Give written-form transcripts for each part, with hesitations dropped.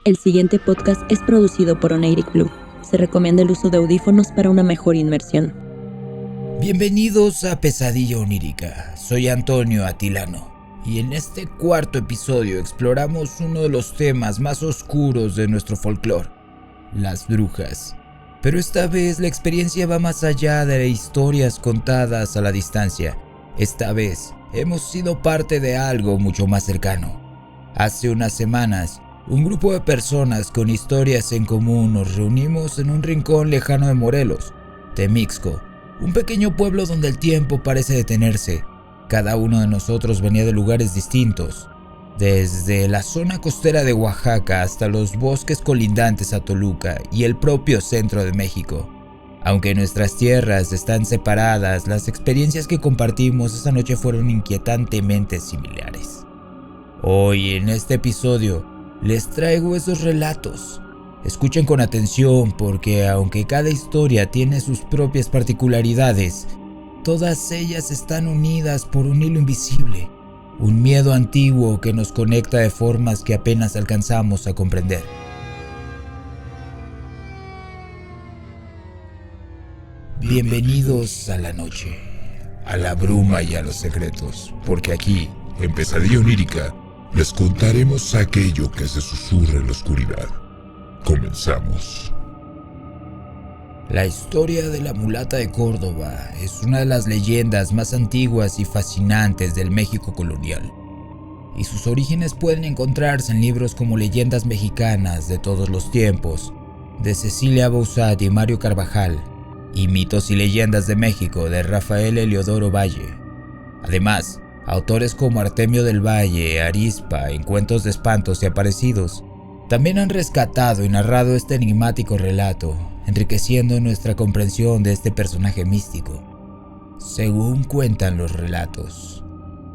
El siguiente podcast es producido por Oneirik Blue. Se recomienda el uso de audífonos para una mejor inmersión. Bienvenidos a Pesadilla Onírica. Soy Antonio Atilano y en este cuarto episodio exploramos uno de los temas más oscuros de nuestro folclore, las brujas. Pero esta vez la experiencia va más allá de historias contadas a la distancia. Esta vez hemos sido parte de algo mucho más cercano. Hace unas semanas, un grupo de personas con historias en común nos reunimos en un rincón lejano de Morelos, Temixco, un pequeño pueblo donde el tiempo parece detenerse. Cada uno de nosotros venía de lugares distintos, desde la zona costera de Oaxaca hasta los bosques colindantes a Toluca y el propio centro de México. Aunque nuestras tierras están separadas, las experiencias que compartimos esa noche fueron inquietantemente similares. Hoy en este episodio les traigo esos relatos. Escuchen con atención porque aunque cada historia tiene sus propias particularidades, todas ellas están unidas por un hilo invisible, un miedo antiguo que nos conecta de formas que apenas alcanzamos a comprender. Bienvenidos a la noche, a la bruma y a los secretos, porque aquí, En Pesadilla Onírica, les contaremos aquello que se susurra en la oscuridad. Comenzamos. la historia de la mulata de Córdoba es una de las leyendas más antiguas y fascinantes del México colonial, y sus orígenes pueden encontrarse en libros como Leyendas Mexicanas de todos los tiempos, de Cecilia Bausat y Mario Carvajal, y Mitos y Leyendas de México de Rafael Heliodoro Valle. Además, autores como Artemio del Valle, Arispa, en Cuentos de Espantos y Aparecidos, también han rescatado y narrado este enigmático relato, enriqueciendo nuestra comprensión de este personaje místico. Según cuentan los relatos,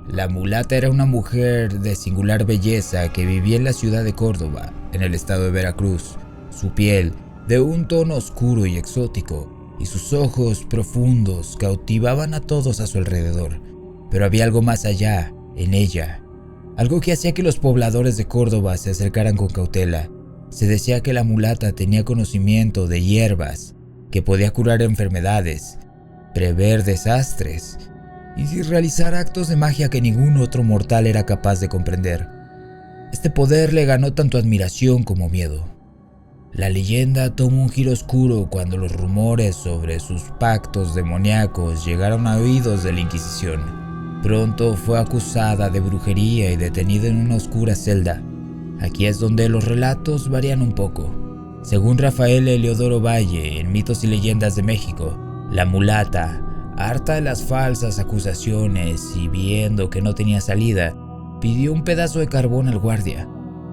la mulata era una mujer de singular belleza que vivía en la ciudad de Córdoba, en el estado de Veracruz. Su piel, de un tono oscuro y exótico, y sus ojos profundos cautivaban a todos a su alrededor. Pero había algo más allá, en ella, algo que hacía que los pobladores de Córdoba se acercaran con cautela. Se decía que la mulata tenía conocimiento de hierbas, que podía curar enfermedades, prever desastres y realizar actos de magia que ningún otro mortal era capaz de comprender. Este poder le ganó tanto admiración como miedo. La leyenda tomó un giro oscuro cuando los rumores sobre sus pactos demoníacos llegaron a oídos de la Inquisición. Pronto fue acusada de brujería y detenida en una oscura celda. Aquí es donde los relatos varían un poco. Según Rafael Heliodoro Valle, en Mitos y Leyendas de México, la mulata, harta de las falsas acusaciones y viendo que no tenía salida, pidió un pedazo de carbón al guardia.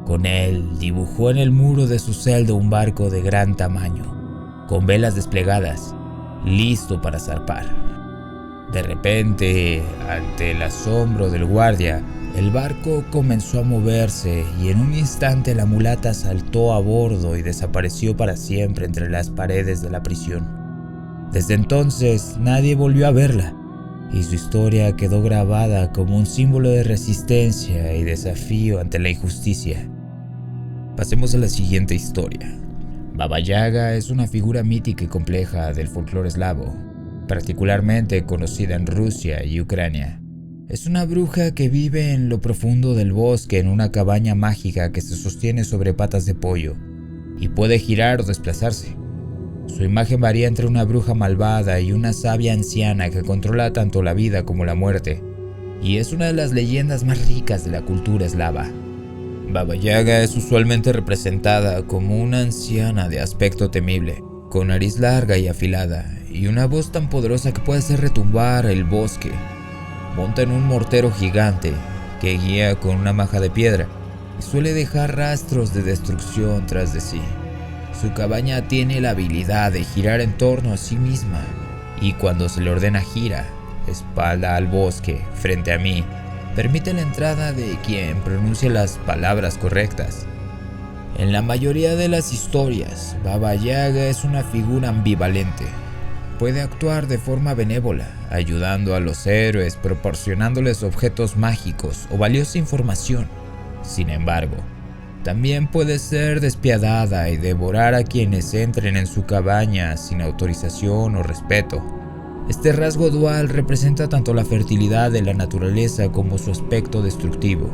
Con él dibujó en el muro de su celda un barco de gran tamaño, con velas desplegadas, listo para zarpar. De repente, ante el asombro del guardia, el barco comenzó a moverse y en un instante la mulata saltó a bordo y desapareció para siempre entre las paredes de la prisión. Desde entonces nadie volvió a verla y su historia quedó grabada como un símbolo de resistencia y desafío ante la injusticia. Pasemos a la siguiente historia. Baba Yaga es una figura mítica y compleja del folclore eslavo, particularmente conocida en Rusia y Ucrania. Es una bruja que vive en lo profundo del bosque en una cabaña mágica que se sostiene sobre patas de pollo y puede girar o desplazarse. Su imagen varía entre una bruja malvada y una sabia anciana que controla tanto la vida como la muerte, y es una de las leyendas más ricas de la cultura eslava. Baba Yaga es usualmente representada como una anciana de aspecto temible, con nariz larga y afilada, y una voz tan poderosa que puede hacer retumbar el bosque. Monta en un mortero gigante que guía con una maja de piedra y suele dejar rastros de destrucción tras de sí. Su cabaña tiene la habilidad de girar en torno a sí misma, y cuando se le ordena gira, espalda al bosque, frente a mí, permite la entrada de quien pronuncie las palabras correctas. En la mayoría de las historias, Baba Yaga es una figura ambivalente. Puede actuar de forma benévola, ayudando a los héroes, proporcionándoles objetos mágicos o valiosa información. Sin embargo, También puede ser despiadada y devorar a quienes entren en su cabaña sin autorización o respeto. Este rasgo dual representa tanto la fertilidad de la naturaleza como su aspecto destructivo.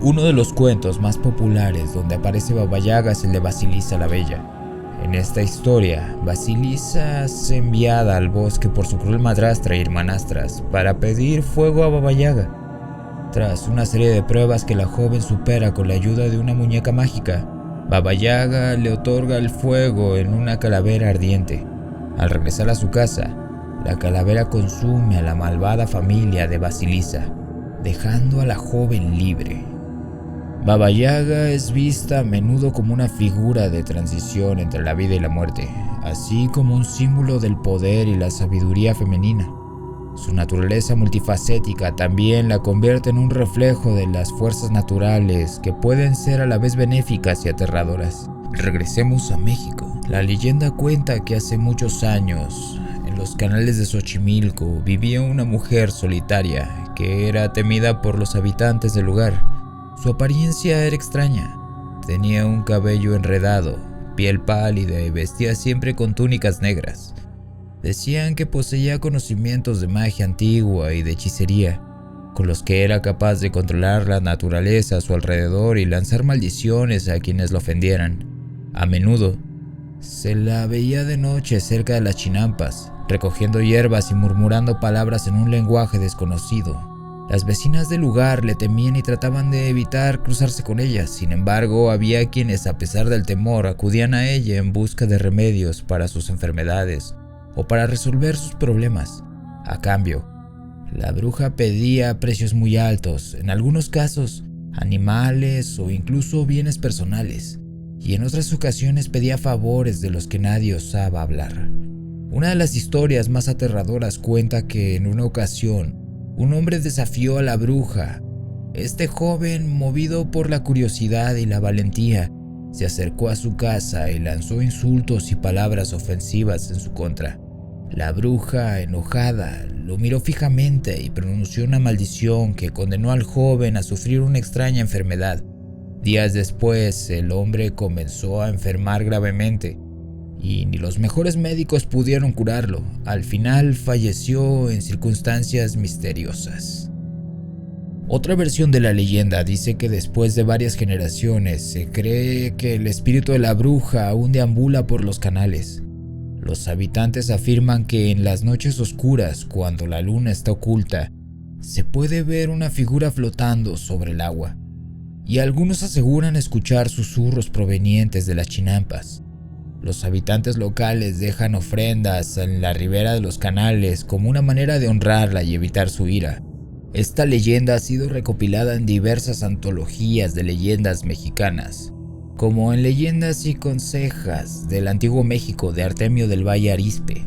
Uno de los cuentos más populares donde aparece Baba Yaga es el de Basilisa la Bella. En esta historia, Basilisa es enviada al bosque por su cruel madrastra y hermanastras para pedir fuego a Baba Yaga. Tras una serie de pruebas que la joven supera con la ayuda de una muñeca mágica, Baba Yaga le otorga el fuego en una calavera ardiente. Al regresar a su casa, la calavera consume a la malvada familia de Basilisa, dejando a la joven libre. Baba Yaga es vista a menudo como una figura de transición entre la vida y la muerte, así como un símbolo del poder y la sabiduría femenina. Su naturaleza multifacética también la convierte en un reflejo de las fuerzas naturales que pueden ser a la vez benéficas y aterradoras. Regresemos a México. La leyenda cuenta que hace muchos años, en los canales de Xochimilco, vivía una mujer solitaria que era temida por los habitantes del lugar. Su apariencia era extraña. Tenía un cabello enredado, piel pálida y vestía siempre con túnicas negras. Decían que poseía conocimientos de magia antigua y de hechicería, con los que era capaz de controlar la naturaleza a su alrededor y lanzar maldiciones a quienes lo ofendieran. A menudo, se la veía de noche cerca de las chinampas, recogiendo hierbas y murmurando palabras en un lenguaje desconocido. Las vecinas del lugar le temían y trataban de evitar cruzarse con ella. Sin embargo, había quienes, a pesar del temor, acudían a ella en busca de remedios para sus enfermedades o para resolver sus problemas. A cambio, la bruja pedía precios muy altos, en algunos casos animales o incluso bienes personales, y en otras ocasiones pedía favores de los que nadie osaba hablar. Una de las historias más aterradoras cuenta que en una ocasión un hombre desafió a la bruja. Este joven, movido por la curiosidad y la valentía, se acercó a su casa y lanzó insultos y palabras ofensivas en su contra. La bruja, enojada, lo miró fijamente y pronunció una maldición que condenó al joven a sufrir una extraña enfermedad. Días después, el hombre comenzó a enfermar gravemente y ni los mejores médicos pudieron curarlo. Al final falleció en circunstancias misteriosas. Otra versión de la leyenda dice que después de varias generaciones se cree que el espíritu de la bruja aún deambula por los canales. Los habitantes afirman que en las noches oscuras, cuando la luna está oculta, se puede ver una figura flotando sobre el agua, y algunos aseguran escuchar susurros provenientes de las chinampas. Los habitantes locales dejan ofrendas en la ribera de los canales como una manera de honrarla y evitar su ira. Esta leyenda ha sido recopilada en diversas antologías de leyendas mexicanas, como en Leyendas y Consejas del Antiguo México de Artemio del Valle Arizpe,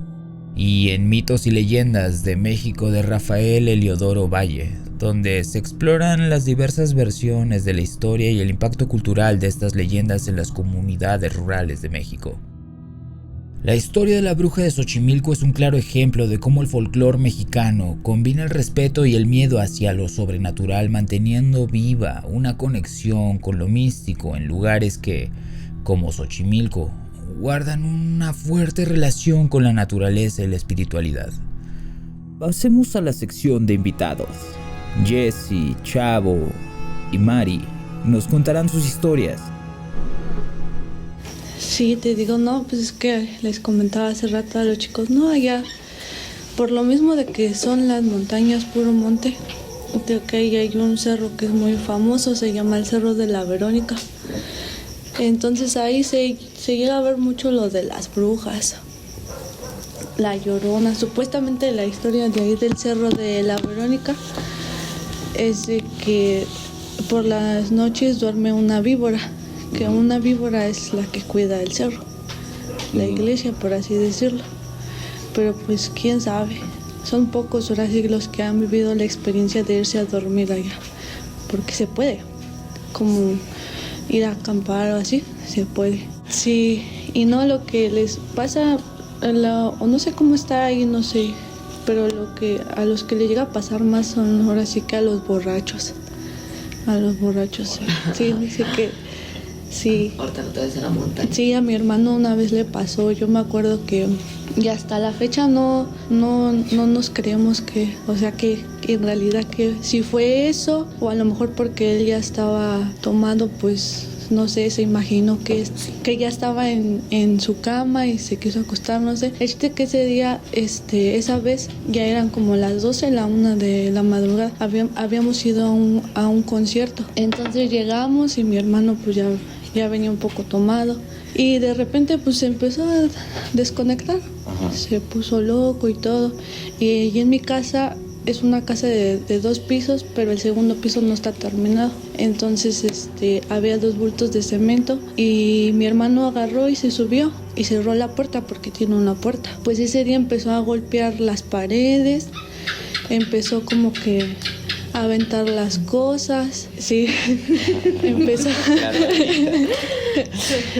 y en Mitos y Leyendas de México de Rafael Heliodoro Valle, donde se exploran las diversas versiones de la historia y el impacto cultural de estas leyendas en las comunidades rurales de México. La historia de la bruja de Xochimilco es un claro ejemplo de cómo el folclore mexicano combina el respeto y el miedo hacia lo sobrenatural, manteniendo viva una conexión con lo místico en lugares que, como Xochimilco, guardan una fuerte relación con la naturaleza y la espiritualidad. Pasemos a la sección de invitados. Jesse, Chavo y Mari nos contarán sus historias. Sí, te digo, no, pues es que les comentaba hace rato a los chicos, no, allá, por lo mismo de que son las montañas, puro monte, de que ahí hay un cerro que es muy famoso, se llama el Cerro de la Verónica. Entonces ahí se llega a ver mucho lo de las brujas, la Llorona. Supuestamente la historia de ahí del Cerro de la Verónica es de que por las noches duerme una víbora, que una víbora es la que cuida el cerro, la iglesia, por así decirlo. Pero pues quién sabe, son pocos ahora sí los que han vivido la experiencia de irse a dormir allá, porque se puede, como ir a acampar o así, se puede. Sí, y no lo que les pasa, o no sé cómo está ahí, no sé, pero a los que les llega a pasar más son ahora sí que a los borrachos. A los borrachos, sí, dice que Sí. Ahorita otra vez en la montaña. Sí, a mi hermano una vez le pasó. Yo me acuerdo que y hasta la fecha no nos creemos que, o sea, que en realidad que si fue eso, o a lo mejor porque él ya estaba tomado, pues no sé, se imaginó que ya estaba en su cama y se quiso acostar, no sé. Que ese día, esa vez ya eran como las 12, la 1 de la madrugada. Habíamos ido a un concierto. Entonces llegamos y mi hermano pues ya venía un poco tomado. Y de repente pues se empezó a desconectar. Ajá. Se puso loco y todo. Y en mi casa es una casa de 2 pisos, pero el segundo piso no está terminado. Entonces había 2 bultos de cemento y mi hermano agarró y se subió y cerró la puerta porque tiene una puerta. Pues ese día empezó a golpear las paredes, empezó como que a aventar las cosas, sí,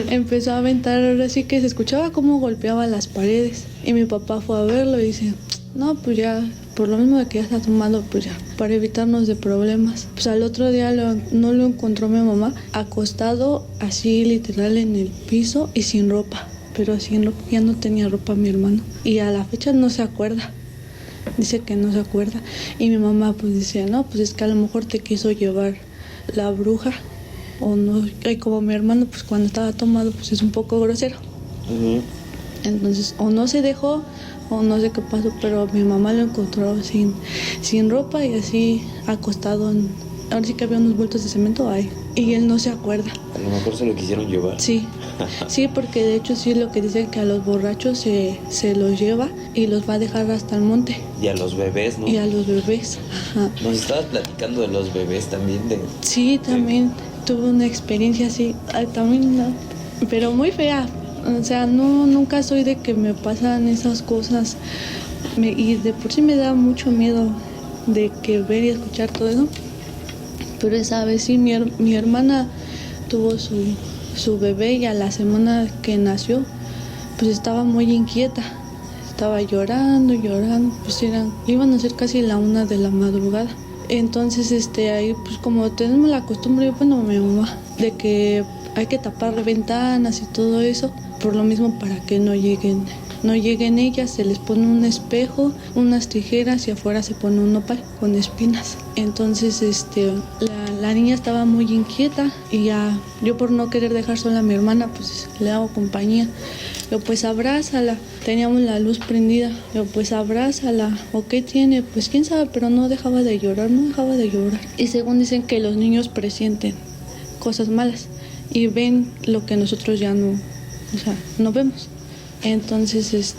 empezó a aventar, así que se escuchaba cómo golpeaba las paredes. Y mi papá fue a verlo y dice, no, pues ya, por lo mismo de que ya está tomado, pues ya, para evitarnos de problemas. Pues al otro día no lo encontró mi mamá, acostado así literal en el piso y sin ropa, pero sin ropa, ya no tenía ropa mi hermano. Y a la fecha no se acuerda. Dice que no se acuerda. Y mi mamá pues dice, no, pues es que a lo mejor te quiso llevar la bruja. O no, y como mi hermano pues cuando estaba tomado pues es un poco grosero. Uh-huh. Entonces o no se dejó o no sé qué pasó, pero mi mamá lo encontró sin ropa y así acostado ahora sí que había unos bultos de cemento ahí. Y él no se acuerda. A lo mejor se lo quisieron llevar. Sí, sí, porque de hecho sí lo que dicen que a los borrachos se los lleva y los va a dejar hasta el monte. Y a los bebés, ¿no? Y a los bebés, ajá. Nos estabas platicando de los bebés también. Sí, también tuve una experiencia así, también, no, pero muy fea. O sea, nunca soy de que me pasan esas cosas y de por sí me da mucho miedo de que ver y escuchar todo eso. Pero esa vez sí, mi hermana tuvo su bebé y a la semana que nació, pues estaba muy inquieta. Estaba llorando, pues iban a ser casi la 1 de la madrugada. Entonces, ahí, pues como tenemos la costumbre, bueno, mi mamá, de que hay que tapar ventanas y todo eso, por lo mismo para que no lleguen ellas, se les pone un espejo, unas tijeras y afuera se pone un nopal con espinas. Entonces la niña estaba muy inquieta y ya yo por no querer dejar sola a mi hermana pues le hago compañía. Yo pues abrázala, teníamos la luz prendida, yo pues abrázala, ¿o qué tiene? Pues quién sabe, pero no dejaba de llorar. Y según dicen que los niños presienten cosas malas y ven lo que nosotros ya no vemos. Entonces,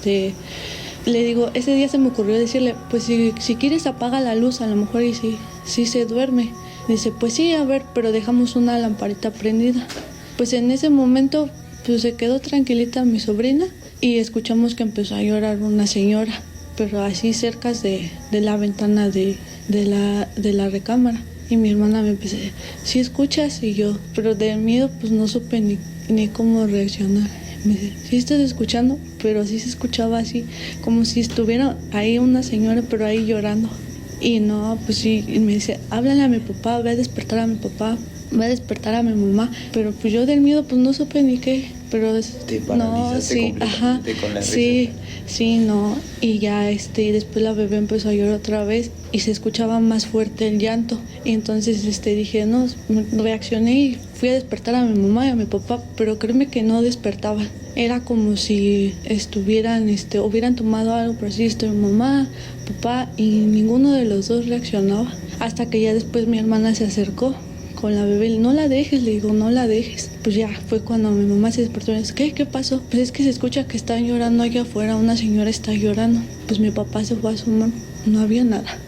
le digo, ese día se me ocurrió decirle, pues si quieres apaga la luz, a lo mejor y sí se duerme. Dice, pues sí, a ver, pero dejamos una lamparita prendida. Pues en ese momento, pues se quedó tranquilita mi sobrina y escuchamos que empezó a llorar una señora, pero así cerca de la ventana de la recámara. Y mi hermana me empezó a decir, ¿sí escuchas? Y yo, pero de miedo, pues no supe ni cómo reaccionar. Me dice, ¿sí estás escuchando? Pero sí se escuchaba así, como si estuviera ahí una señora, pero ahí llorando. Y no, pues sí, y me dice, háblale a mi papá, voy a despertar a mi papá, voy a despertar a mi mamá. Pero pues yo del miedo, pues no supe ni qué. Pero te paralizaste completamente con la risa. Sí, no. Y ya y después la bebé empezó a llorar otra vez y se escuchaba más fuerte el llanto. Y entonces dije, no, reaccioné y fui a despertar a mi mamá y a mi papá, pero créeme que no despertaban. Era como si hubieran tomado algo, pero sí, mi mamá, papá, y ninguno de los dos reaccionaba. Hasta que ya después mi hermana se acercó con la bebé, no la dejes, le digo, no la dejes. Pues ya fue cuando mi mamá se despertó y me dice, ¿qué pasó? Pues es que se escucha que están llorando allá afuera, una señora está llorando. Pues mi papá se fue a asomar, no había nada.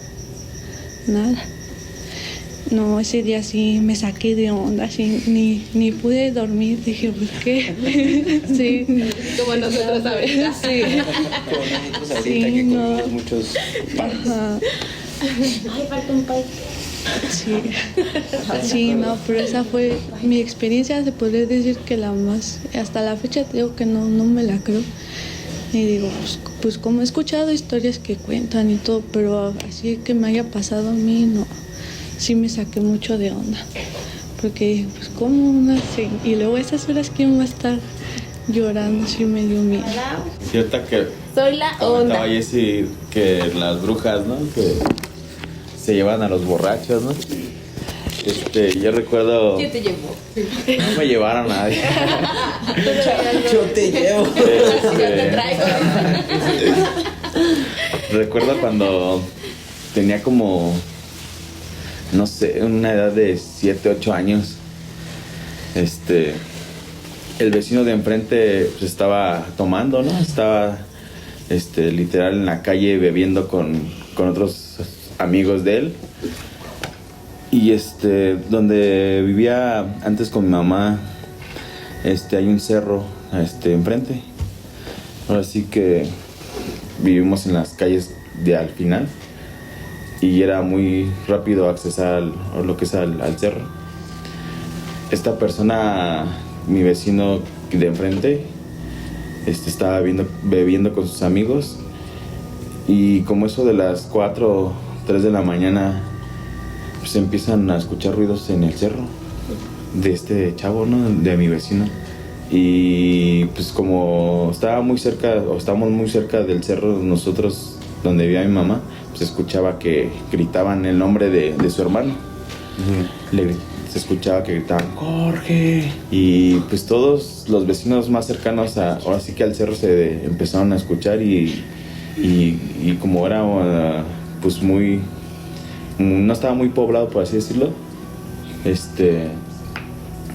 No, ese día sí me saqué de onda, sí, ni pude dormir, dije, pues qué. Sí. Como nosotros ahorita. Sí. Como nosotros ahorita Sí, que no. comimos muchos panes. Ajá. Ay, falta un pay. Sí, no, pero esa fue mi experiencia, se podría decir que la más, hasta la fecha te digo que no me la creo. Y digo, pues como he escuchado historias que cuentan y todo, pero así que me haya pasado a mí, no, sí me saqué mucho de onda. porque dije, pues ¿cómo una y luego a esas horas quién va a estar llorando? Sí me dio miedo. Cierta que Soy la comentaba onda. Jessie que las brujas, ¿no? Que se llevan a los borrachos, ¿no? Yo recuerdo... Yo te llevo. No me llevaron a nadie. Yo te llevo. Yo te traigo. Recuerdo cuando tenía como, no sé, una edad de 7, 8 años. El vecino de enfrente pues, estaba tomando, ¿no? Estaba literal en la calle bebiendo con otros amigos de él. Y donde vivía antes con mi mamá, hay un cerro enfrente. Ahora sí que vivimos en las calles de al final y era muy rápido accesar a lo que es al cerro. Esta persona, mi vecino de enfrente, estaba bebiendo con sus amigos y como eso de las 4 o 3 de la mañana pues empiezan a escuchar ruidos en el cerro de este chavo, ¿no? De mi vecino. Y pues como estamos muy cerca del cerro nosotros donde vivía mi mamá, pues escuchaba que gritaban el nombre de su hermano. Se escuchaba que gritaban Jorge, y pues todos los vecinos más cercanos ahora sí que al cerro se empezaron a escuchar y como era pues no estaba muy poblado, por así decirlo,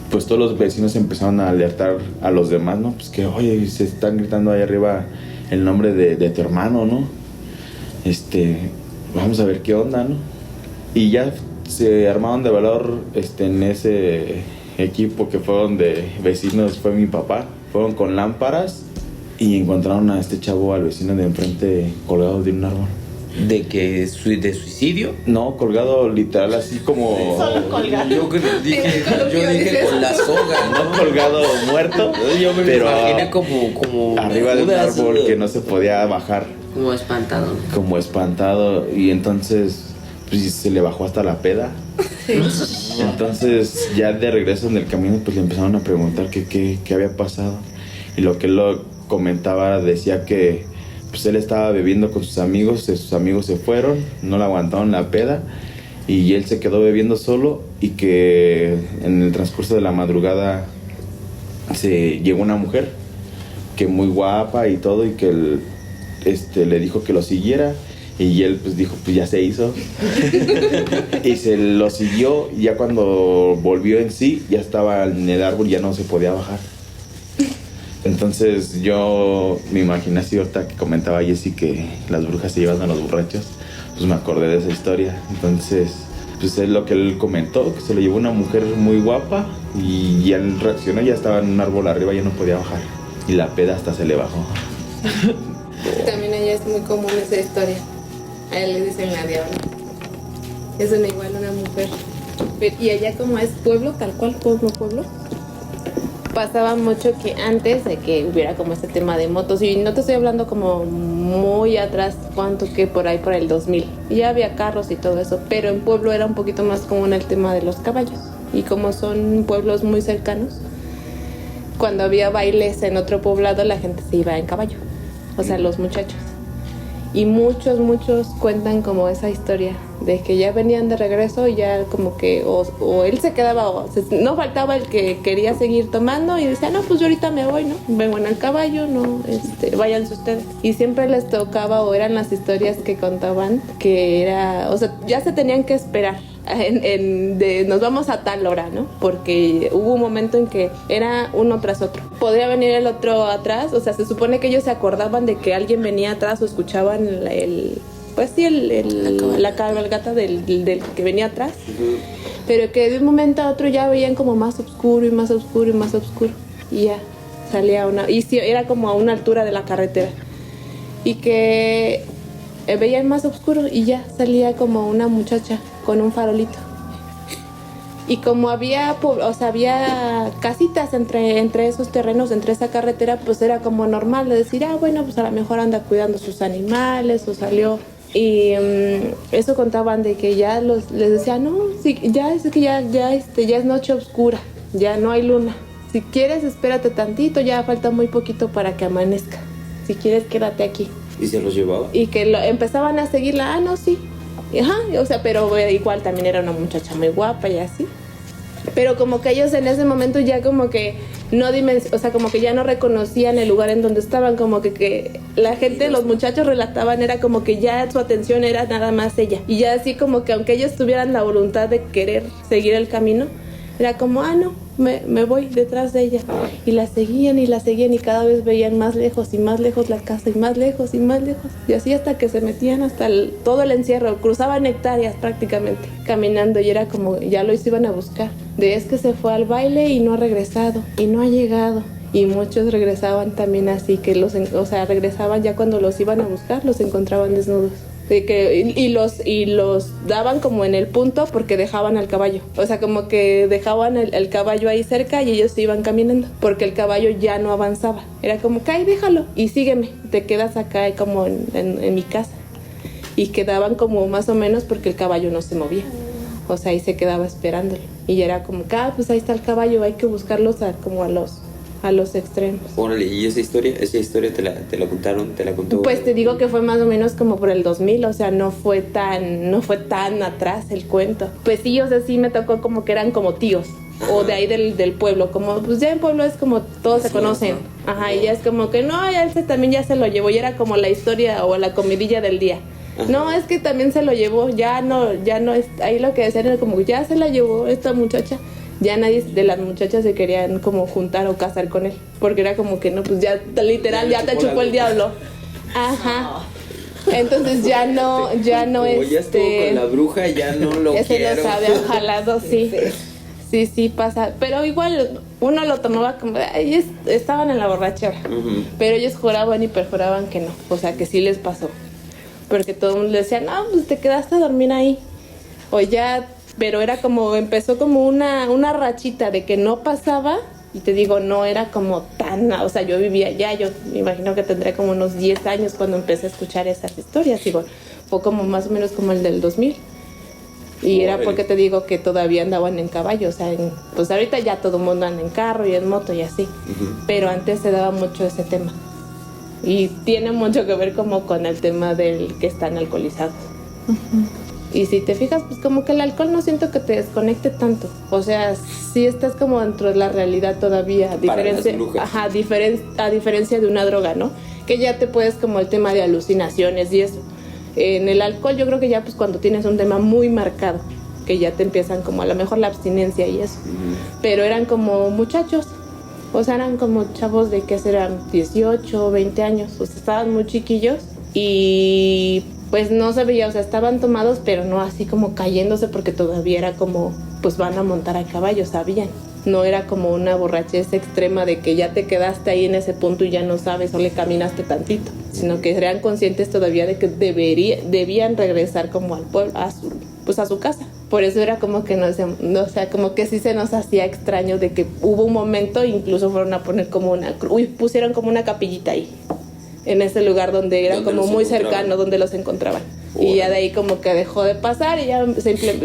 pues todos los vecinos empezaron a alertar a los demás, ¿no? Pues que, oye, se están gritando ahí arriba el nombre de tu hermano, ¿no? Vamos a ver qué onda, ¿no? Y ya se armaron de valor en ese equipo que fueron de vecinos, fue mi papá. Fueron con lámparas y encontraron a este chavo, al vecino de enfrente, colgado de un árbol. ¿De qué? ¿De suicidio? No, colgado literal así como... Solo colgado. Yo dije con la soga, No colgado muerto, Yo me pero imaginé como arriba de un árbol que no se podía bajar. Como espantado. Como espantado, y entonces pues se le bajó hasta la peda. Entonces ya de regreso en el camino pues le empezaron a preguntar qué había pasado, y lo que él lo comentaba decía que pues él estaba bebiendo con sus amigos se fueron, no le aguantaron la peda y él se quedó bebiendo solo, y que en el transcurso de la madrugada se llegó una mujer que muy guapa y todo, y que él, le dijo que lo siguiera, y él pues dijo pues ya se hizo y se lo siguió, y ya cuando volvió en sí ya estaba en el árbol, ya no se podía bajar. Entonces yo me imaginé así, ahorita que comentaba Jessie que las brujas se llevan a los borrachos, pues me acordé de esa historia. Entonces pues es lo que él comentó, que se lo llevó una mujer muy guapa, y ya él reaccionó, ya estaba en un árbol arriba, ya no podía bajar, y la peda hasta se le bajó. También allá es muy común esa historia. A él le dicen la diabla. Es una mujer. Y allá como es pueblo, tal cual, pueblo. Pasaba mucho que antes de que hubiera como este tema de motos, y no te estoy hablando como muy atrás, cuánto que por el 2000, ya había carros y todo eso, pero en pueblo era un poquito más común el tema de los caballos, y como son pueblos muy cercanos, cuando había bailes en otro poblado la gente se iba en caballo, o sea los muchachos, y muchos cuentan como esa historia de que ya venían de regreso y ya como que o él se quedaba, no faltaba el que quería seguir tomando y decía, no, pues yo ahorita me voy, ¿no? Vengo en el caballo, no, váyanse ustedes. Y siempre les tocaba, o eran las historias que contaban, que era, o sea, ya se tenían que esperar nos vamos a tal hora, ¿no? Porque hubo un momento en que era uno tras otro. Podría venir el otro atrás, o sea, se supone que ellos se acordaban de que alguien venía atrás, o escuchaban la cabalgata del que venía atrás, pero que de un momento a otro ya veían como más oscuro y más oscuro y más oscuro, y ya salía y sí, era como a una altura de la carretera, y que veían más oscuro y ya salía como una muchacha con un farolito. Y como había casitas entre esos terrenos, entre esa carretera, pues era como normal de decir, bueno, pues a lo mejor anda cuidando sus animales o salió Y eso contaban de que ya les decían, no, sí, ya es que ya es noche oscura, ya no hay luna. Si quieres, espérate tantito, ya falta muy poquito para que amanezca. Si quieres, quédate aquí. ¿Y se los llevaba? Y que empezaban a seguirla, no, sí. Ajá, o sea, pero igual también era una muchacha muy guapa y así. Pero como que ellos en ese momento ya como que o sea, como que ya no reconocían el lugar en donde estaban, como que la gente, los muchachos relataban, era como que ya su atención era nada más ella. Y ya así como que aunque ellos tuvieran la voluntad de querer seguir el camino, era como, no, me voy detrás de ella. Y la seguían y cada vez veían más lejos y más lejos la casa y más lejos y más lejos. Y así hasta que se metían hasta todo el encierro, cruzaban hectáreas prácticamente, caminando, y era como, ya los iban a buscar. Es que se fue al baile y no ha regresado y no ha llegado. Y muchos regresaban también así, que regresaban ya cuando los iban a buscar, los encontraban desnudos. Y los daban como en el punto porque dejaban al caballo. O sea, como que dejaban el caballo ahí cerca y ellos se iban caminando porque el caballo ya no avanzaba. Era como, cae, déjalo y sígueme. Te quedas acá como en mi casa. Y quedaban como más o menos porque el caballo no se movía. O sea, ahí se quedaba esperándolo. Y era como, pues ahí está el caballo, hay que buscarlos como a los extremos. Órale, ¿y esa historia te la contaron? ¿Te la contó? Pues te digo que fue más o menos como por el 2000, o sea, no fue tan atrás el cuento. Pues sí, o sea, sí me tocó como que eran como tíos. Ajá. O de ahí del pueblo, como pues ya en pueblo es como todos se conocen. Ajá, y ya es como que no, ya también ya se lo llevó, y era como la historia o la comidilla del día. Ajá. No, es que también se lo llevó, ya no es, ahí lo que decían era como ya se la llevó esta muchacha. Ya nadie de las muchachas se querían como juntar o casar con él, porque era como que no, pues ya literal ya te chupó el diablo. Ajá. Entonces ya no ya estuvo con la bruja, ya no lo ese quiero. Ese los habían jalado, sí. Sí, pasa. Pero igual uno lo tomaba como, ellos estaban en la borrachera. Uh-huh. Pero ellos juraban y perjuraban que no, o sea, que sí les pasó. Porque todo el mundo le decía, no, pues te quedaste a dormir ahí. O ya, pero era como, empezó como una rachita de que no pasaba. Y te digo, no era como tan, o sea, yo vivía allá, yo me imagino que tendría como unos 10 años cuando empecé a escuchar esas historias. Digo, fue como más o menos como el del 2000. Y era porque te digo que todavía andaban en caballo, o sea, pues ahorita ya todo el mundo anda en carro y en moto y así, pero antes se daba mucho ese tema. Y tiene mucho que ver como con el tema del que están alcoholizados. Y si te fijas, pues como que el alcohol no siento que te desconecte tanto. O sea, sí estás como dentro de la realidad todavía, a diferencia de una droga, ¿no? Que ya te puedes como el tema de alucinaciones y eso. En el alcohol yo creo que ya pues cuando tienes un tema muy marcado, que ya te empiezan como a lo mejor la abstinencia y eso. Pero eran como muchachos, o sea, eran como chavos de que serán 18, 20 años, o sea, estaban muy chiquillos y pues no se veía, o sea, estaban tomados, pero no así como cayéndose porque todavía era como, pues van a montar a caballo, sabían. No era como una borrachez extrema de que ya te quedaste ahí en ese punto y ya no sabes o le caminaste tantito, sino que eran conscientes todavía de que debían regresar como al pueblo, a su casa. Por eso era como que o sea, como que sí se nos hacía extraño de que hubo un momento, incluso fueron a poner como pusieron como una capillita ahí, en ese lugar donde era como muy cercano, donde los encontraban. Y ya de ahí como que dejó de pasar y ya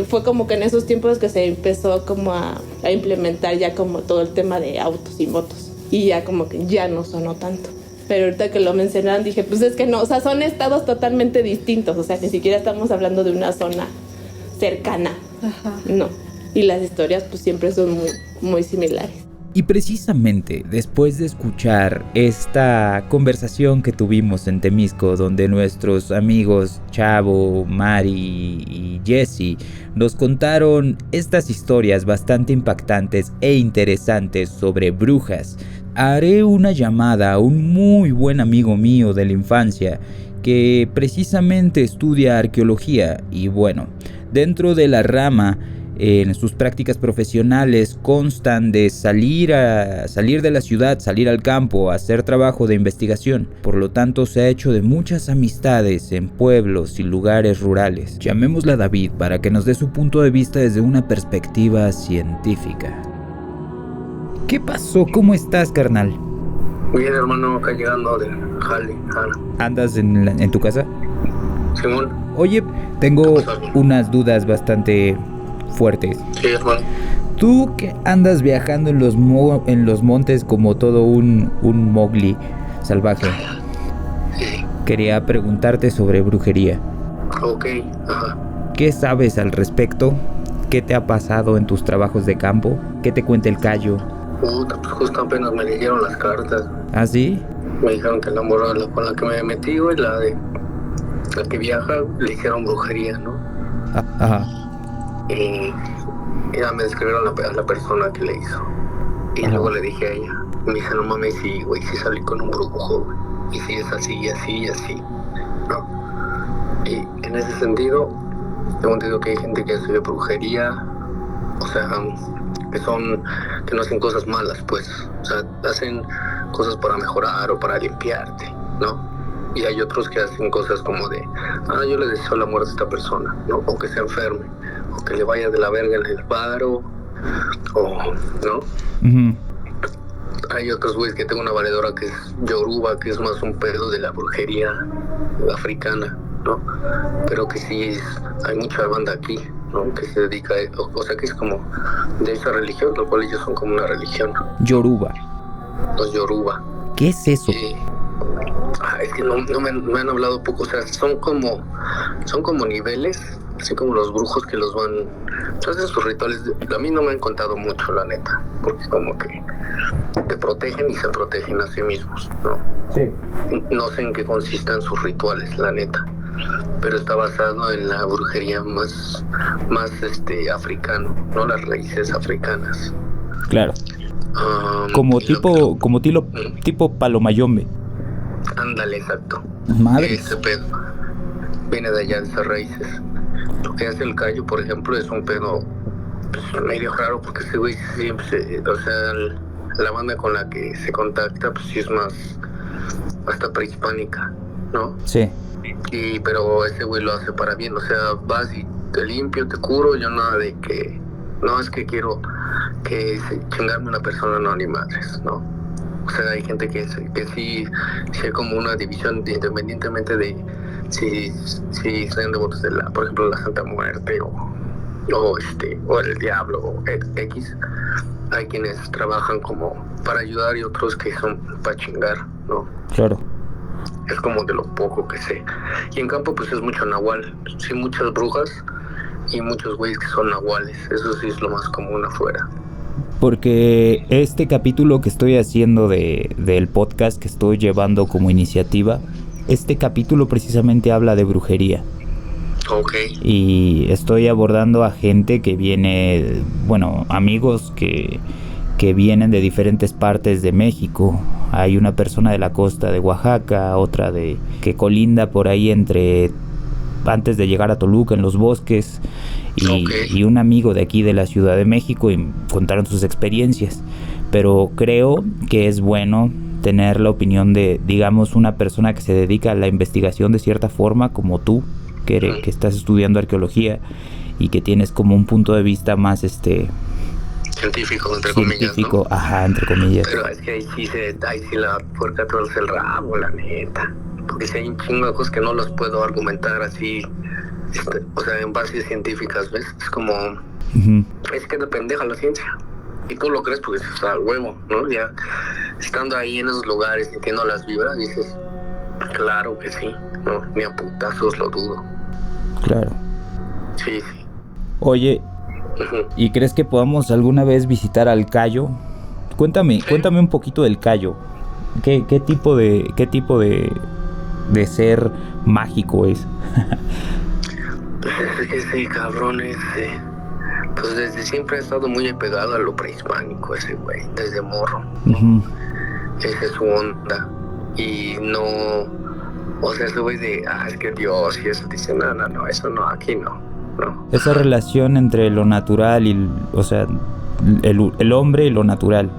fue como que en esos tiempos que se empezó como a implementar ya como todo el tema de autos y motos. Y ya como que ya no sonó tanto. Pero ahorita que lo mencionaron dije, pues es que no, o sea, son estados totalmente distintos. O sea, ni siquiera estamos hablando de una zona cercana. Ajá. No. Y las historias pues siempre son muy, muy similares. Y precisamente después de escuchar esta conversación que tuvimos en Temisco, donde nuestros amigos Chavo, Mari y Jesse nos contaron estas historias bastante impactantes e interesantes sobre brujas, haré una llamada a un muy buen amigo mío de la infancia que precisamente estudia arqueología y bueno, dentro de la rama en sus prácticas profesionales constan de salir de la ciudad, salir al campo, hacer trabajo de investigación. Por lo tanto, se ha hecho de muchas amistades en pueblos y lugares rurales. Llamémosla a David para que nos dé su punto de vista desde una perspectiva científica. ¿Qué pasó? ¿Cómo estás, carnal? Bien, hermano, acá llegando del jale. ¿Andas en tu casa? Simón. Oye, tengo unas dudas bastante fuertes. Sí, hermano. Tú que andas viajando en los montes como todo un Mowgli salvaje. Sí. Quería preguntarte sobre brujería. Ok, ajá. ¿Qué sabes al respecto? ¿Qué te ha pasado en tus trabajos de campo? ¿Qué te cuenta el Cayo? Puta, pues justo apenas me leyeron las cartas. ¿Ah, sí? Me dijeron que la morra con la que me metí, güey, la que viaja, le hicieron brujería, ¿no? Ajá. Y ya me describieron a la persona que le hizo. Y luego le dije a ella, me dice, no mames, sí, güey, sí salí con un brujo, güey. Y sí es así, y así, y así, ¿no? Y en ese sentido, tengo entendido que hay gente que hace brujería, o sea, que no hacen cosas malas, pues. O sea, hacen cosas para mejorar o para limpiarte, ¿no? Y hay otros que hacen cosas como de, yo le deseo la muerte a esta persona, ¿no? O que se enferme, o que le vaya de la verga en el paro, o, ¿no? Uh-huh. Hay otros güeyes que tengo una valedora que es yoruba, que es más un pedo de la brujería africana, ¿no? Pero que sí hay mucha banda aquí, ¿no? Que se dedica a, o sea, que es como de esa religión, lo cual ellos son como una religión. Yoruba. Los yoruba. ¿Qué es eso? Es que no me han hablado poco, o sea, son como niveles, así como los brujos que los van, hacen sus rituales. A mí no me han contado mucho, la neta, porque como que te protegen y se protegen a sí mismos, ¿no? Sí. No sé en qué consistan sus rituales, la neta, pero está basado en la brujería más africano, no las raíces africanas. Claro. Como tipo Palomayombe. Ándale, exacto. Madre. Ese pedo viene de allá, de esas raíces. Lo que hace el Cayo, por ejemplo, es un pedo pues, medio raro, porque ese güey siempre, o sea, la banda con la que se contacta, pues sí es más hasta prehispánica, ¿no? Sí. Pero ese güey lo hace para bien, o sea, vas y te limpio, te curo, yo nada de que, no, es que quiero que chingarme una persona, no, ni madres, ¿no? O sea, hay gente que sí hay como una división independientemente de si sean devotos de por ejemplo, la Santa Muerte o el diablo o X. Hay quienes trabajan como para ayudar y otros que son para chingar, ¿no? Claro. Es como de lo poco que sé. Y en campo pues es mucho nahual, sí, muchas brujas y muchos güeyes que son nahuales. Eso sí es lo más común afuera. Porque este capítulo que estoy haciendo del podcast que estoy llevando como iniciativa, este capítulo precisamente habla de brujería. Okay. Y estoy abordando a gente que viene, bueno, amigos que vienen de diferentes partes de México. Hay una persona de la costa de Oaxaca, otra que colinda por ahí antes de llegar a Toluca, en los bosques, y un amigo de aquí de la Ciudad de México, y contaron sus experiencias. Pero creo que es bueno tener la opinión de, digamos, una persona que se dedica a la investigación de cierta forma, como tú, que estás estudiando arqueología y que tienes como un punto de vista más científico, entre comillas, ¿no? Ajá, entre comillas. Pero es que ahí sí la puerca torce el rabo, la neta. Porque si hay un chingo de cosas que no los puedo argumentar así, o sea, en bases científicas, ¿ves? Es como, es que te pendeja la ciencia. Y tú lo crees porque es huevo, ¿no? Ya estando ahí en esos lugares, sintiendo las vibras, dices, claro que sí, ¿no? Ni a putazos lo dudo. Claro. Sí. Oye, ¿y crees que podamos alguna vez visitar al Cayo? Cuéntame un poquito del Cayo. ¿Qué tipo de ser mágico es? Ese cabrón pues desde siempre ha estado muy apegado a lo prehispánico, ese güey, desde morro, ¿no? Esa es su onda. Y no, o sea, ese güey de, es que Dios y eso, dice, no, eso no, aquí no. Esa relación entre lo natural y, o sea, el hombre y lo natural,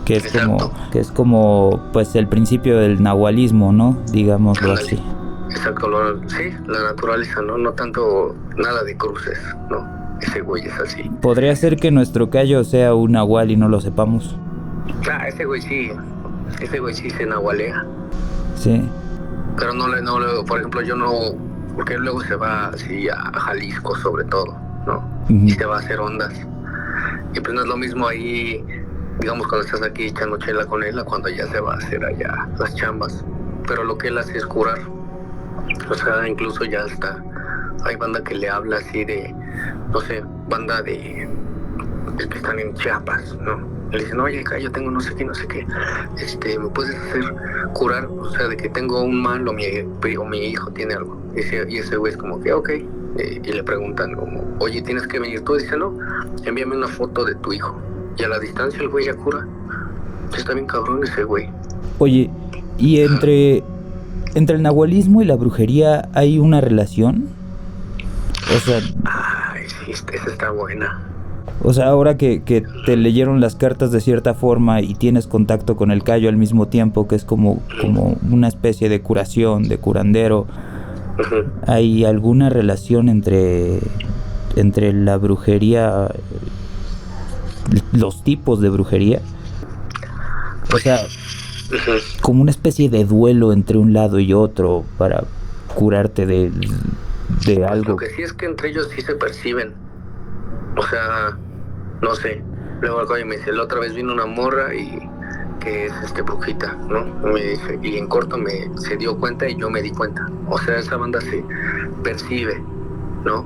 que es como pues el principio del nahualismo, ¿no? Digámoslo así. Exacto, sí, la naturaleza, no tanto nada de cruces, ¿no? Ese güey es así. ¿Podría ser que nuestro Cayo sea un nahual y no lo sepamos? Ese güey sí se nahualea. Sí. Pero no, por ejemplo, yo no porque él luego se va así a Jalisco sobre todo, ¿no? Ujú. Y se va a hacer ondas. Y pues no es lo mismo ahí, digamos, cuando estás aquí echando chela con él, a cuando ya se va a hacer allá las chambas. Pero lo que él hace es curar. O sea, incluso ya está. Hay banda que le habla así de, no sé, banda de que están en Chiapas, ¿no? Le dicen, oye, acá yo tengo no sé qué, ¿me puedes hacer curar? O sea, de que tengo un mal o mi hijo tiene algo. Y ese güey es como que, ok. Y le preguntan como, oye, ¿tienes que venir tú? Dice, no, envíame una foto de tu hijo. Y a la distancia el güey ya cura. Está bien cabrón ese güey. Oye, ¿y entre el nahualismo y la brujería hay una relación? O sea... Ay, sí, esa está buena. O sea, ahora que te leyeron las cartas de cierta forma y tienes contacto con el Cayo al mismo tiempo, que es como una especie de curación, de curandero, ¿hay alguna relación entre la brujería, los tipos de brujería? O sea, como una especie de duelo entre un lado y otro para curarte de algo. Lo que sí es que entre ellos sí se perciben. O sea, no sé. Luego el Cayo me dice, la otra vez vino una morra y que es brujita, ¿no? Me dice, y en corto se dio cuenta y yo me di cuenta. O sea, esa banda se percibe, ¿no?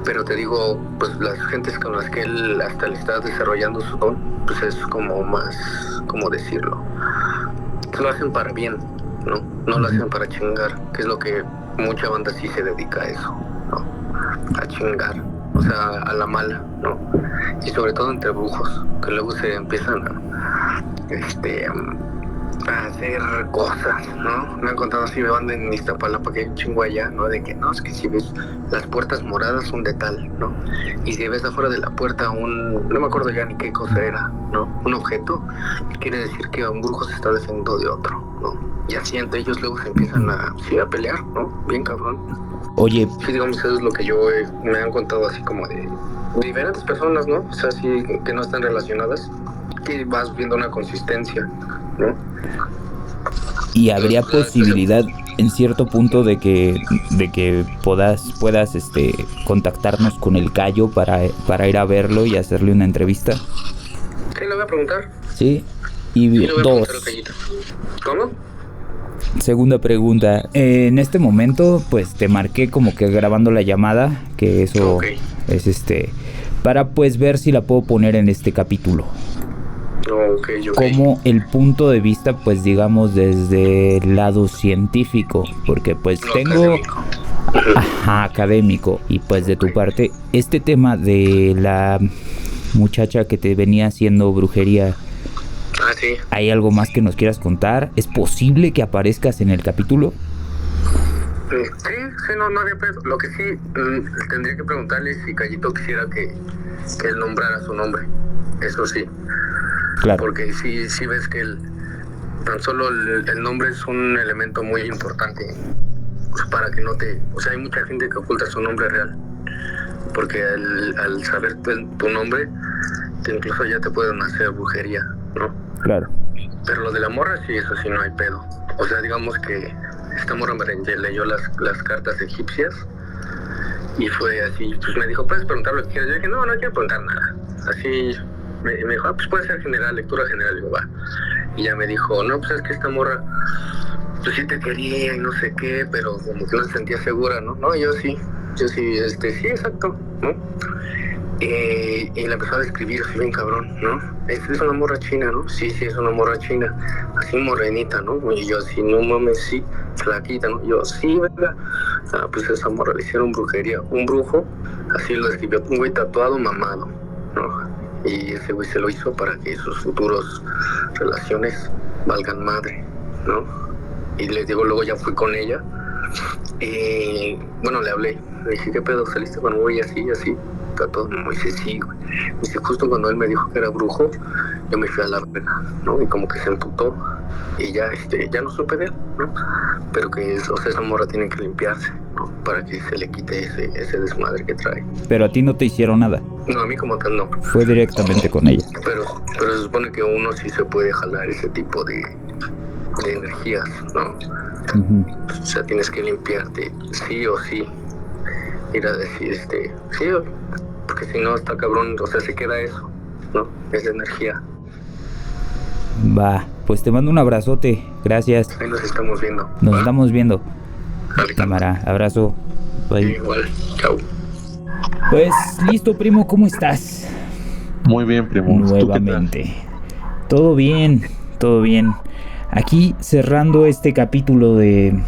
Pero te digo, pues las gentes con las que él hasta le está desarrollando su don, pues es como más, ¿cómo decirlo? Lo hacen para bien, ¿no? No lo hacen para chingar, que es lo que mucha banda sí se dedica a eso, ¿no? A chingar, o sea, a la mala, ¿no? Y sobre todo entre brujos, que luego se empiezan a hacer cosas, ¿no? Me han contado así, me van en Iztapalapa, que hay un chingo allá, ¿no? De que no, es que si ves las puertas moradas son de tal, ¿no? Y si ves afuera de la puerta no me acuerdo ya ni qué cosa era, ¿no? Un objeto, quiere decir que un brujo se está defendiendo de otro, ¿no? Y así entre ellos luego se empiezan a pelear, ¿no? Bien cabrón. Oye. Sí, digamos, eso es lo que me han contado así como de diferentes personas, ¿no? O sea, sí, que no están relacionadas, que vas viendo una consistencia, ¿no? Y habría posibilidad en cierto punto de que puedas contactarnos con el Cayo para ir a verlo y hacerle una entrevista. Sí, le voy a preguntar. Sí. Y sí, le voy a dos. preguntar al Cayito. ¿Cómo? Segunda pregunta. En este momento, pues te marqué como que grabando la llamada, que eso es para pues ver si la puedo poner en este capítulo. Okay. Como el punto de vista, pues digamos desde el lado científico, porque pues tengo académico, y pues de tu parte este tema de la muchacha que te venía haciendo brujería. Sí. ¿Hay algo más que nos quieras contar? ¿Es posible que aparezcas en el capítulo? Sí, no había pedo. Lo que sí tendría que preguntarle si Cayito quisiera que él nombrara su nombre. Eso sí. Claro. Porque sí ves que tan solo el nombre es un elemento muy importante, pues, para que no te... O sea, hay mucha gente que oculta su nombre real. Porque al saber tu nombre, incluso ya te pueden hacer brujería, ¿no? Claro. Pero lo de la morra, sí, eso sí no hay pedo. O sea, digamos que esta morra me leyó las cartas egipcias y fue así, pues me dijo, ¿puedes preguntar lo que quieras? Yo dije, no quiero preguntar nada. Así me dijo, pues puede ser general, lectura general. Digo, va. Y ya me dijo, no, pues es que esta morra, pues sí te quería y no sé qué, pero como que no se sentía segura, ¿no? No, yo sí, sí, exacto, ¿no? Y la empezó a describir así bien cabrón, ¿no? Es una morra china, ¿no? Sí, es una morra china, así morenita, ¿no? Y yo así, no mames, sí, flaquita, ¿no? Yo, sí, ¿verdad? Pues esa morra le hicieron brujería, un brujo, así lo describió, un güey tatuado, mamado, ¿no? Y ese güey se lo hizo para que sus futuros relaciones valgan madre, ¿no? Y les digo, luego ya fui con ella, y bueno, le hablé, le dije, ¿qué pedo? ¿Saliste con un güey así? Todo, me dice, sí, güey. Me dice, justo cuando él me dijo que era brujo, yo me fui a la verga, ¿no? Y como que se emputó y ya no supe de él, ¿no? Pero que esa morra tiene que limpiarse, ¿no? Para que se le quite ese desmadre que trae. Pero a ti no te hicieron nada. No, a mí como tal no. Fue directamente con ella. Pero se supone que uno sí se puede jalar ese tipo de de energías, ¿no? O sea, tienes que limpiarte sí o sí. Ir a decir, sí, porque si no está cabrón, o sea, se queda eso, ¿no? Es de energía. Va, pues te mando un abrazote, gracias. Ahí nos estamos viendo. Nos estamos viendo. Dale, cámara, abrazo. Bye. Igual, chao. Pues listo, primo, ¿cómo estás? Muy bien, primo. Nuevamente. Todo bien, todo bien. Aquí cerrando este capítulo de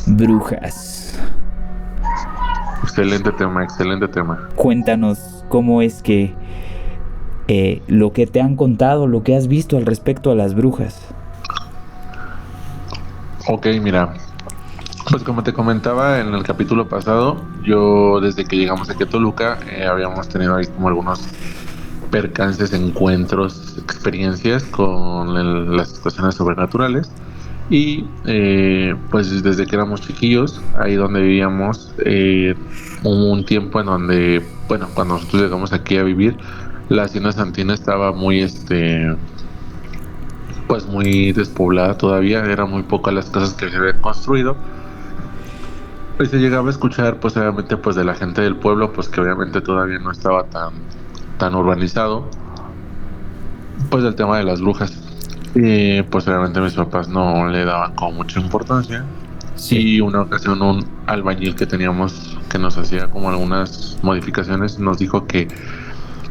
brujas. Excelente tema, excelente tema. Cuéntanos cómo es que lo que te han contado, lo que has visto al respecto a las brujas. Ok, mira, pues como te comentaba en el capítulo pasado, yo desde que llegamos aquí a Toluca habíamos tenido ahí como algunos percances, encuentros, experiencias con las situaciones sobrenaturales. Y pues desde que éramos chiquillos, ahí donde vivíamos, hubo un tiempo en donde, bueno, cuando nosotros llegamos aquí a vivir, la hacienda Santina estaba muy, pues muy despoblada todavía, eran muy pocas las casas que se habían construido. Y se llegaba a escuchar, pues obviamente, pues de la gente del pueblo, pues que obviamente todavía no estaba tan urbanizado, pues del tema de las brujas. Y pues obviamente mis papás no le daban como mucha importancia. Sí. Y una ocasión un albañil que teníamos, que nos hacía como algunas modificaciones, nos dijo que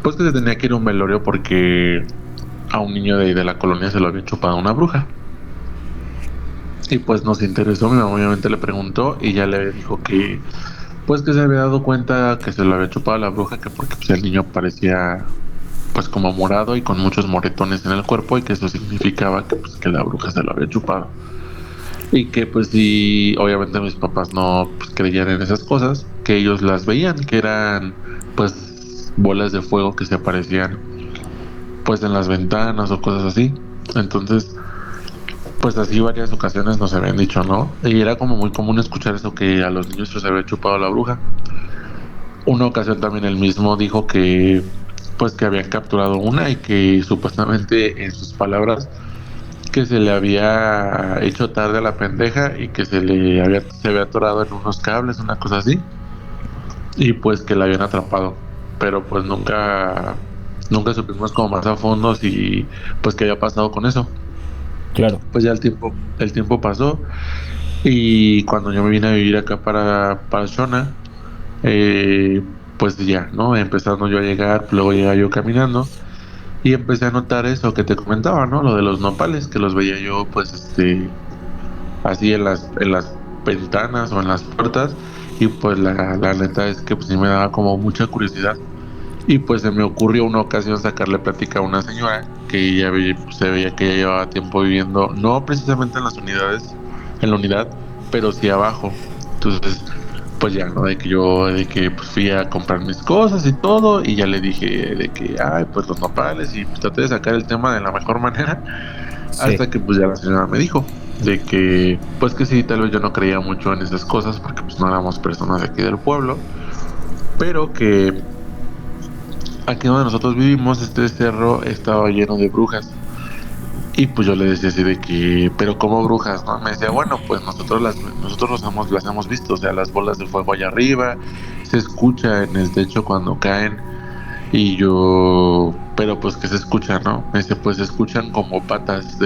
pues que se tenía que ir a un velorio porque a un niño de ahí de la colonia se lo había chupado una bruja. Y pues nos interesó, mi mamá obviamente le preguntó y ya le dijo que pues que se había dado cuenta que se lo había chupado la bruja, que porque pues el niño parecía pues como morado y con muchos moretones en el cuerpo, y que eso significaba que pues que la bruja se lo había chupado. Y que pues sí, obviamente mis papás no pues, creían en esas cosas, que ellos las veían, que eran pues bolas de fuego que se aparecían pues en las ventanas o cosas así. Entonces pues así varias ocasiones nos habían dicho, ¿no? Y era como muy común escuchar eso, que a los niños se había chupado la bruja. Una ocasión también él mismo dijo que pues que habían capturado una y que supuestamente, en sus palabras, que se le había hecho tarde a la pendeja y que se había atorado en unos cables, una cosa así, y pues que la habían atrapado, pero pues nunca supimos como más a fondo si pues qué había pasado con eso. Claro. Pues ya el tiempo pasó, y cuando yo me vine a vivir acá para Shona, pues ya, ¿no? Empezando yo a llegar, luego llegaba yo caminando y empecé a notar eso que te comentaba, ¿no? Lo de los nopales, que los veía yo pues así en las ventanas o en las puertas, y pues la neta es que pues sí me daba como mucha curiosidad. Y pues se me ocurrió una ocasión sacarle plática a una señora que ya se veía que ya llevaba tiempo viviendo, no precisamente en la unidad, pero sí abajo. Entonces pues ya, ¿no? De que pues fui a comprar mis cosas y todo, y ya le dije de que, ay, pues los nopales, y pues traté de sacar el tema de la mejor manera, sí. Hasta que pues ya la señora me dijo de que, pues que sí, tal vez yo no creía mucho en esas cosas, porque pues no éramos personas de aquí del pueblo, pero que aquí donde nosotros vivimos, este cerro estaba lleno de brujas. Y pues yo le decía así de que, pero ¿cómo brujas? ¿No? Me decía, bueno, pues nosotros las hemos visto, o sea, las bolas de fuego allá arriba, se escucha en el techo cuando caen. Y yo, pero pues que se escucha, ¿no? Me dice, pues se escuchan como patas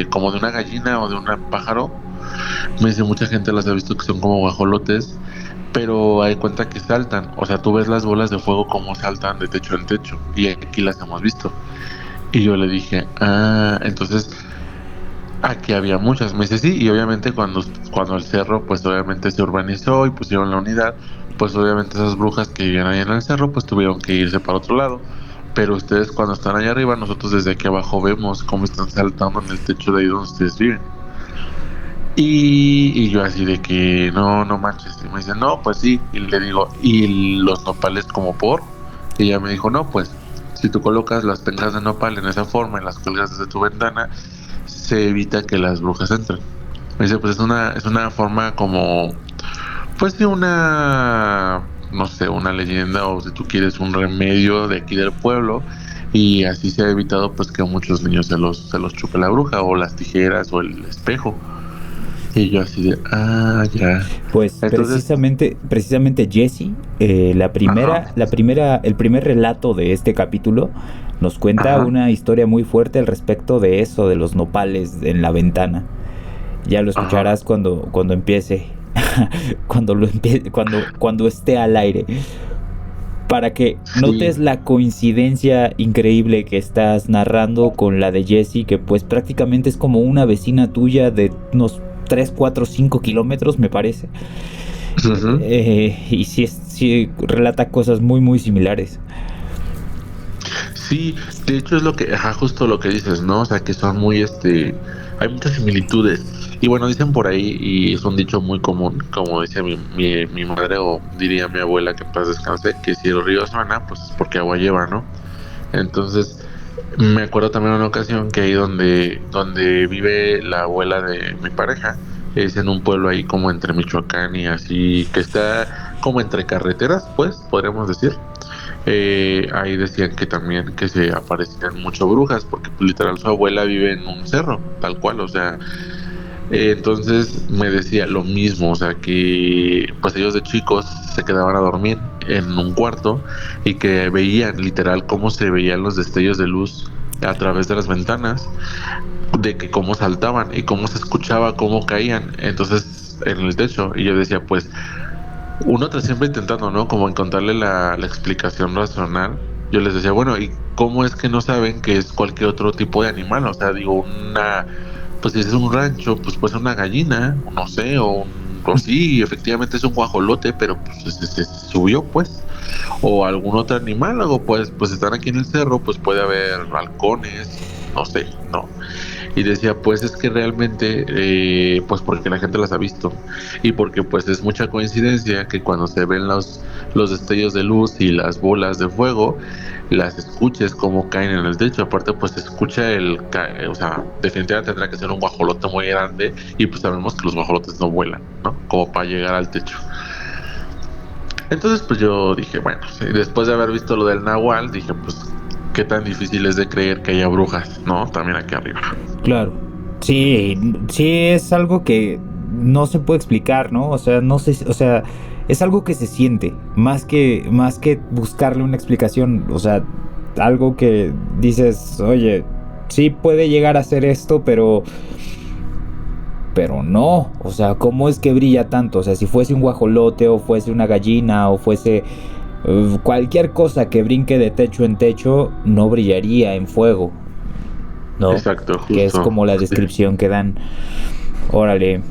como de una gallina o de un pájaro. Me dice, mucha gente las ha visto que son como guajolotes, pero hay cuenta que saltan, o sea, tú ves las bolas de fuego como saltan de techo en techo, y aquí las hemos visto. Y yo le dije, entonces aquí había muchas. Me dice, sí, y obviamente cuando el cerro pues obviamente se urbanizó y pusieron la unidad, pues obviamente esas brujas que vivían ahí en el cerro pues tuvieron que irse para otro lado. Pero ustedes cuando están allá arriba, nosotros desde aquí abajo vemos cómo están saltando en el techo de ahí donde ustedes viven. Y yo así de que no manches. Y me dice, no, pues sí. Y le digo, ¿y los nopales como por? Y ella me dijo, no, pues si tú colocas las penjas de nopal en esa forma y las cuelgas desde tu ventana, se evita que las brujas entren. Me dice, pues es una forma como, pues de una, no sé, una leyenda, o si tú quieres un remedio de aquí del pueblo, y así se ha evitado pues que a muchos niños se los chupe la bruja o las tijeras o el espejo. Y yo así de, ya. Pues entonces, precisamente Jesse, el primer relato de este capítulo nos cuenta una historia muy fuerte al respecto de eso, de los nopales en la ventana. Ya lo escucharás cuando empiece, cuando esté al aire. Para que notes la coincidencia increíble que estás narrando con la de Jessie, que pues prácticamente es como una vecina tuya de unos 3, 4, 5 kilómetros, me parece. Uh-huh. Y sí relata cosas muy, muy similares. Sí, de hecho es lo que, justo lo que dices, ¿no? O sea, que son muy, hay muchas similitudes. Y bueno, dicen por ahí, y es un dicho muy común, como decía mi madre, o diría mi abuela, que en paz descanse, que si el río suena, pues es porque agua lleva, ¿no? Entonces, me acuerdo también una ocasión que ahí donde vive la abuela de mi pareja, es en un pueblo ahí como entre Michoacán y así, que está como entre carreteras, pues, podríamos decir. Ahí decían que también que se aparecían mucho brujas, porque pues, literal su abuela vive en un cerro, tal cual, o sea... entonces me decía lo mismo, o sea que pues ellos de chicos se quedaban a dormir en un cuarto y que veían literal cómo se veían los destellos de luz a través de las ventanas, de que cómo saltaban y cómo se escuchaba cómo caían entonces en el techo. Y yo decía, pues uno siempre intentando, ¿no? Como encontrarle la explicación racional. Yo les decía, bueno, ¿y cómo es que no saben que es cualquier otro tipo de animal? O sea, digo, pues si es un rancho, pues puede ser una gallina, no sé, o sí, efectivamente es un guajolote, pero pues se subió, pues, o algún otro animal, o pues están aquí en el cerro, pues puede haber halcones, no sé, no. Y decía, pues es que realmente, pues porque la gente las ha visto, y porque pues es mucha coincidencia que cuando se ven los destellos de luz y las bolas de fuego, las escuches como caen en el techo. Aparte pues se escucha o sea, definitivamente tendrá que ser un guajolote muy grande, y pues sabemos que los guajolotes no vuelan, ¿no? Como para llegar al techo. Entonces pues yo dije, bueno, sí, después de haber visto lo del nahual, dije, pues qué tan difícil es de creer que haya brujas, ¿no? También aquí arriba. Claro. Sí, es algo que no se puede explicar, ¿no? O sea, no sé, o sea, es algo que se siente, más que buscarle una explicación, o sea, algo que dices, oye, sí puede llegar a ser esto, pero no, o sea, ¿cómo es que brilla tanto? O sea, si fuese un guajolote o fuese una gallina o fuese cualquier cosa que brinque de techo en techo, no brillaría en fuego, ¿no? Exacto, justo. Que es como la descripción que dan. Órale.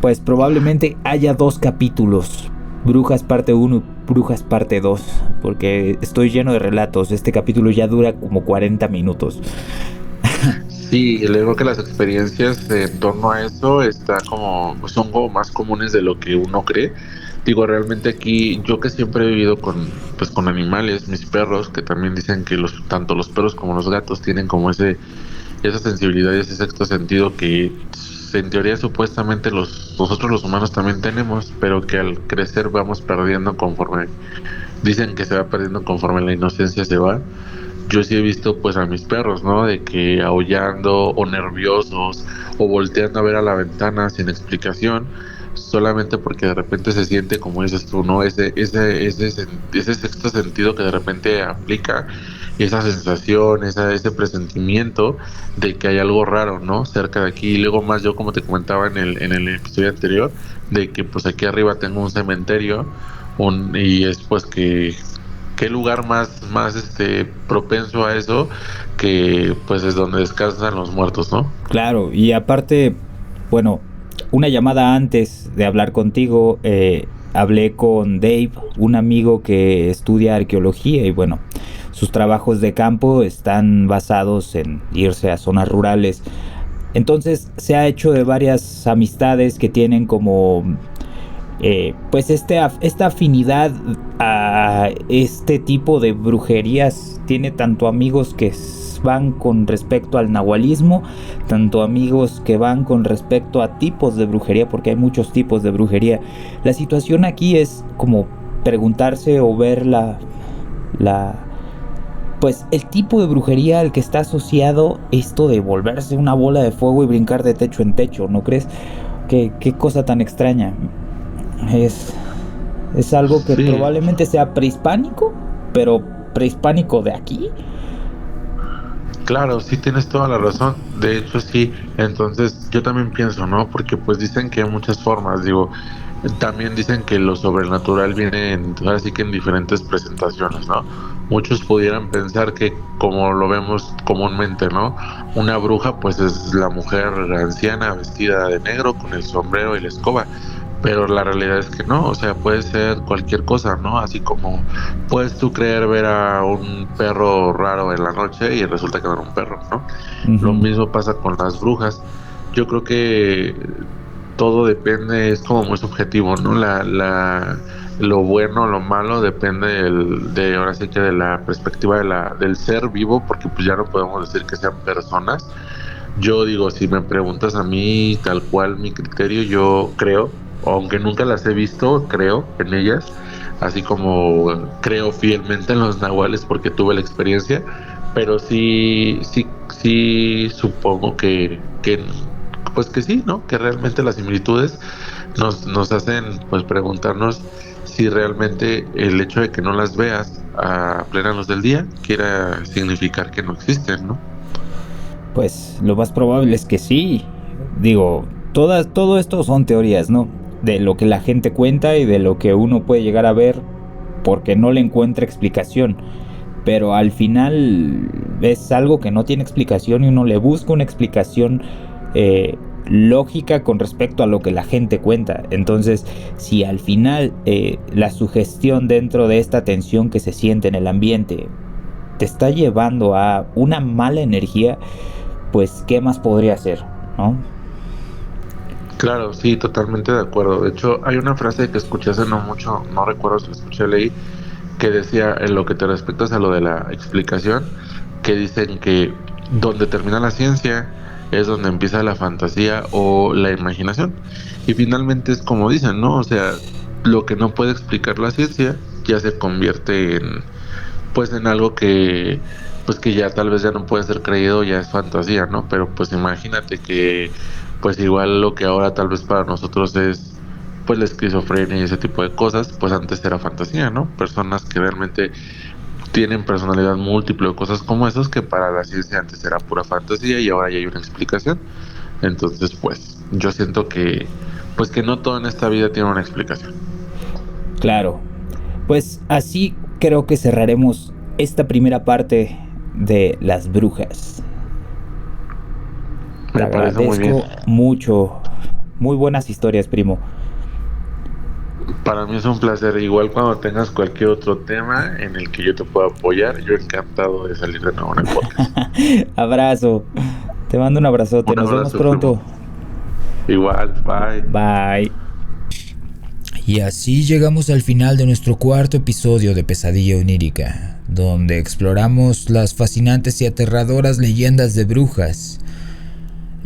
Pues probablemente haya 2 capítulos, Brujas parte 1 y Brujas parte 2, porque estoy lleno de relatos. Este capítulo ya dura como 40 minutos. Sí, le digo que las experiencias en torno a eso son como más comunes de lo que uno cree. Digo, realmente aquí, yo que siempre he vivido con animales, mis perros, que también dicen que tanto los perros como los gatos tienen como esa sensibilidad y ese sexto sentido que en teoría supuestamente nosotros los humanos también tenemos, pero que al crecer vamos perdiendo dicen que se va perdiendo conforme la inocencia se va. Yo sí he visto pues a mis perros, ¿no? De que aullando o nerviosos o volteando a ver a la ventana sin explicación, solamente porque de repente se siente, como dices tú, ¿no? Ese sexto sentido que de repente aplica, esa sensación, ese presentimiento de que hay algo raro, ¿no? Cerca de aquí. Y luego más yo, como te comentaba en el episodio anterior, de que pues aquí arriba tengo un cementerio, y es pues que qué lugar más propenso a eso, que pues es donde descansan los muertos, ¿no? Claro, y aparte, bueno, una llamada antes de hablar contigo, hablé con Dave, un amigo que estudia arqueología, y bueno, sus trabajos de campo están basados en irse a zonas rurales. Entonces se ha hecho de varias amistades que tienen como pues esta afinidad a este tipo de brujerías. Tiene tanto amigos que van con respecto al nahualismo, tanto amigos que van con respecto a tipos de brujería, porque hay muchos tipos de brujería. La situación aquí es como preguntarse o ver pues el tipo de brujería al que está asociado esto de volverse una bola de fuego y brincar de techo en techo, ¿no crees? Qué cosa tan extraña. Es algo que probablemente sea prehispánico, pero prehispánico de aquí. Claro, sí tienes toda la razón. De hecho, sí. Entonces, yo también pienso, ¿no? Porque pues dicen que hay muchas formas. Digo, también dicen que lo sobrenatural viene ahora sí que en diferentes presentaciones, ¿no? Muchos pudieran pensar que, como lo vemos comúnmente, ¿no? Una bruja, pues es la mujer anciana vestida de negro con el sombrero y la escoba. Pero la realidad es que no, o sea, puede ser cualquier cosa, ¿no? Así como puedes tú creer ver a un perro raro en la noche y resulta que no era un perro, ¿no? Lo mismo pasa con las brujas. Yo creo que todo depende, es como muy subjetivo, ¿no? Lo bueno, lo malo depende de ahora sí que de la perspectiva del ser vivo, porque pues ya no podemos decir que sean personas. Yo digo, si me preguntas a mí tal cual mi criterio, yo creo, aunque nunca las he visto, creo en ellas, así como creo fielmente en los nahuales porque tuve la experiencia, pero sí supongo que pues que sí, ¿no? Que realmente las similitudes nos hacen pues preguntarnos si realmente el hecho de que no las veas a plena luz del día quiera significar que no existen, ¿no? Pues lo más probable es que sí. Digo, todo esto son teorías, ¿no? De lo que la gente cuenta y de lo que uno puede llegar a ver porque no le encuentra explicación. Pero al final es algo que no tiene explicación y uno le busca una explicación lógica con respecto a lo que la gente cuenta. Entonces, si al final la sugestión dentro de esta tensión que se siente en el ambiente te está llevando a una mala energía, pues ¿qué más podría hacer, no? Claro, sí, totalmente de acuerdo. De hecho, hay una frase que escuché hace no mucho, no recuerdo si la escuché o leí, que decía, en lo que te respectas a lo de la explicación, que dicen que donde termina la ciencia es donde empieza la fantasía o la imaginación. Y finalmente es como dicen, ¿no? O sea, lo que no puede explicar la ciencia ya se convierte en algo que pues que ya tal vez ya no puede ser creído, ya es fantasía, ¿no? Pero pues imagínate que pues igual lo que ahora tal vez para nosotros es pues la esquizofrenia y ese tipo de cosas, pues antes era fantasía, ¿no? Personas que realmente tienen personalidad múltiple o cosas como esas que para la ciencia antes era pura fantasía y ahora ya hay una explicación. Entonces pues yo siento que pues que no todo en esta vida tiene una explicación. Claro, pues así creo que cerraremos esta primera parte de las brujas. Te agradezco mucho. Muy buenas historias, primo. Para mí es un placer. Igual cuando tengas cualquier otro tema en el que yo te pueda apoyar, yo encantado de salir de nuevo en el podcast. Abrazo. Te mando un abrazote. Nos vemos pronto. Igual, bye. Bye. Y así llegamos al final de nuestro cuarto episodio de Pesadilla Onírica, donde exploramos las fascinantes y aterradoras leyendas de brujas.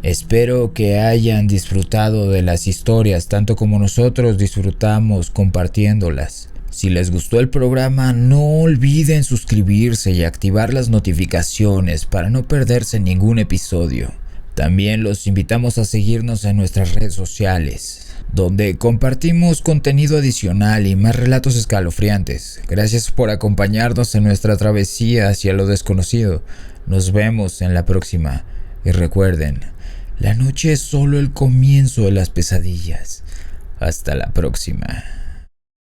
Espero que hayan disfrutado de las historias tanto como nosotros disfrutamos compartiéndolas. Si les gustó el programa, no olviden suscribirse y activar las notificaciones para no perderse ningún episodio. También los invitamos a seguirnos en nuestras redes sociales, donde compartimos contenido adicional y más relatos escalofriantes. Gracias por acompañarnos en nuestra travesía hacia lo desconocido. Nos vemos en la próxima. Y recuerden, la noche es solo el comienzo de las pesadillas. Hasta la próxima.